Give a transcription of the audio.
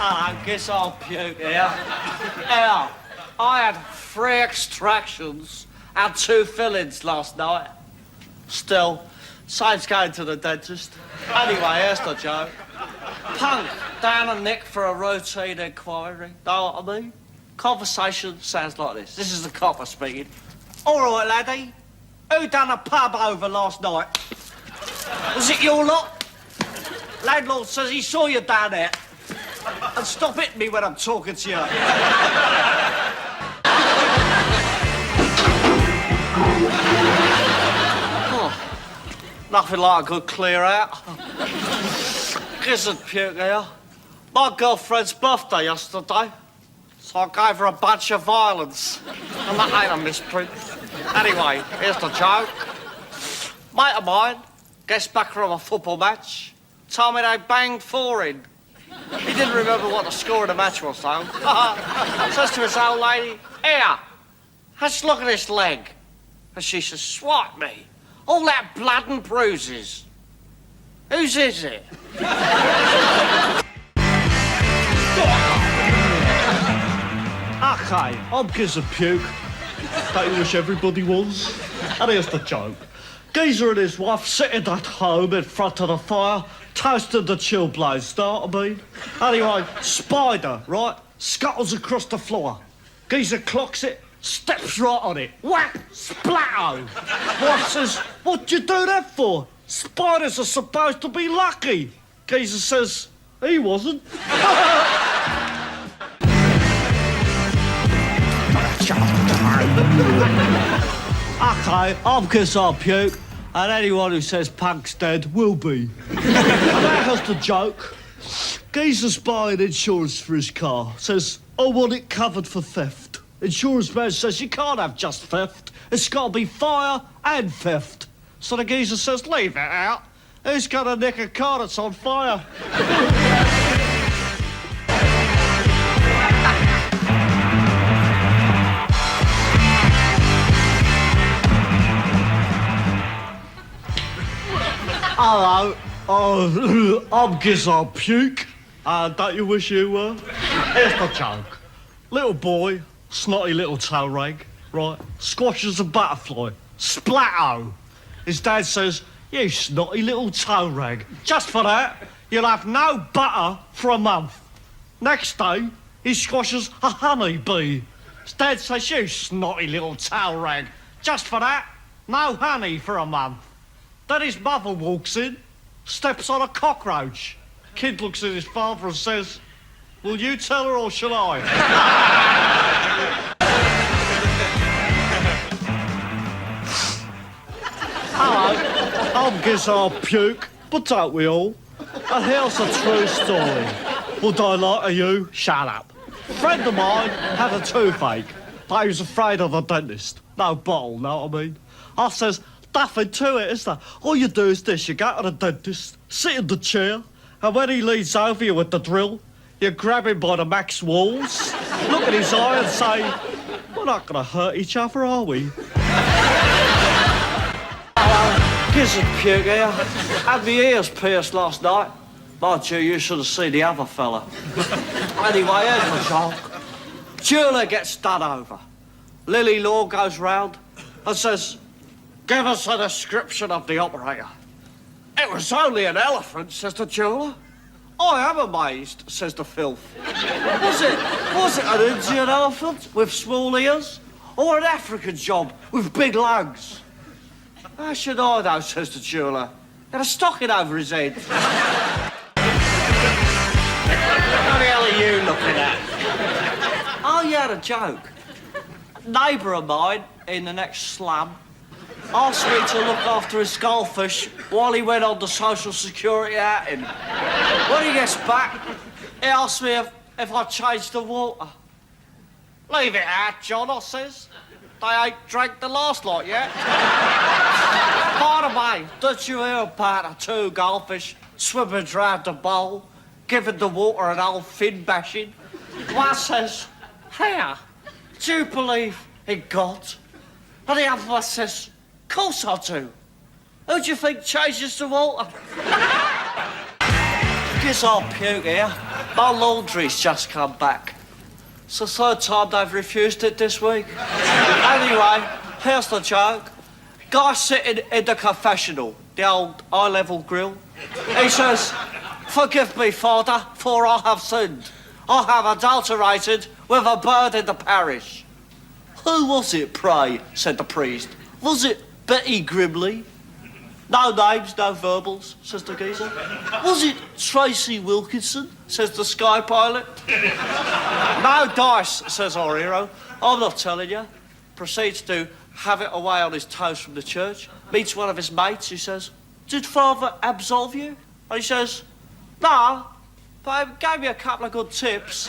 Hello, Gizzard Puke here. Now, I had 3 extractions and 2 fillings last night. Still, same's going to the dentist. Anyway, here's the joke. Punk down and Nick for a routine inquiry. Know what I mean? Conversation sounds like this. This is the copper speaking. All right, laddie. Who done a pub over last night? Was it your lot? Landlord says he saw you down there. And stop hitting me when I'm talking to you. Oh, nothing like a good clear out. Gizzard Puke here. My girlfriend's birthday yesterday, so I gave her a bunch of violence. And that ain't a misprint. Anyway, here's the joke. Mate of mine gets back from a football match, told me they banged 4 in. He didn't remember what the score of the match was, though. Says to his old lady, "Here, let's look at this leg." And she says, "Swipe me. All that blood and bruises. Whose is it?" Okay, I'm Gizzard Puke. Don't you wish everybody was? And here's the joke. Geezer and his wife sitting at home in front of the fire, toasting the chill blaze, know what I mean? Anyway, spider, right, scuttles across the floor. Geezer clocks it, steps right on it. Whack! Splatto! Wife says, "What'd you do that for? Spiders are supposed to be lucky." Geezer says, "He wasn't." Okay, I'm Gizzard Puke, and anyone who says Punk's dead will be. And that has the joke. Geezer's buying insurance for his car. Says, "I want it covered for theft." Insurance man says, "You can't have just theft. It's got to be fire and theft." So the geezer says, "Leave it out. Who's got to nick a car that's on fire?" Hello, I'm Gizzard Puke. Don't you wish you were? Here's the joke. Little boy, snotty little tail rag, right, squashes a butterfly. Splatto. His dad says, "You snotty little tail rag. Just for that, you'll have no butter for a month." Next day, he squashes a honeybee. His dad says, "You snotty little tail rag. Just for that, no honey for a month." Then his mother walks in, steps on a cockroach. Kid looks at his father and says, "Will you tell her or shall I?" Hello, I'm Gizzard Puke, but don't we all? And here's a true story. Would I lie to you? Shut up. A friend of mine had a toothache, but he was afraid of the dentist. No bottle, know what I mean? I says, "Nothing to it, is there? All you do is this, you go to the dentist, sit in the chair, and when he leans over you with the drill, you grab him by the max walls, look at his eye and say, 'We're not going to hurt each other, are we?'" Hello, Gizzard Puke here. Had my ears pierced last night. Mind you should have seen the other fella. Anyway, here's the joke. Jeweller gets done over. Lily Law goes round and says, "Give us a description of the operator." "It was only an elephant," says the jeweller. "I am amazed," says the filth. Was it an Indian elephant with small ears? Or an African job with big lungs?" "How should I know," says the jeweller. "Had a stocking over his head." What the hell are you looking at? Oh, you had a joke. A neighbour of mine in the next slum asked me to look after his goldfish while he went on the social security outing. When he gets back, he asked me if I changed the water. "Leave it out, John," I says. "They ain't drank the last lot yet." By the way, did you hear about the 2 goldfish swimming round the bowl, giving the water an old fin bashing? One says, "How? Do you believe in God?" And the other one says, "Course I do. Who do you think changes the water?" Gizzard Puke here. My laundry's just come back. It's the third time they've refused it this week. Anyway, here's the joke. Guy sitting in the confessional, the old eye-level grill. He says, "Forgive me, Father, for I have sinned. I have adulterated with a bird in the parish." "Who was it, pray?" said the priest. "Was it Betty Grimley?" "No names, no verbals," says the geezer. "Was it Tracy Wilkinson?" says the sky pilot. "No dice," says our hero. "I'm not telling you." Proceeds to have it away on his toast from the church. Meets one of his mates who says, "Did Father absolve you?" And he says, "No, but he gave me a couple of good tips."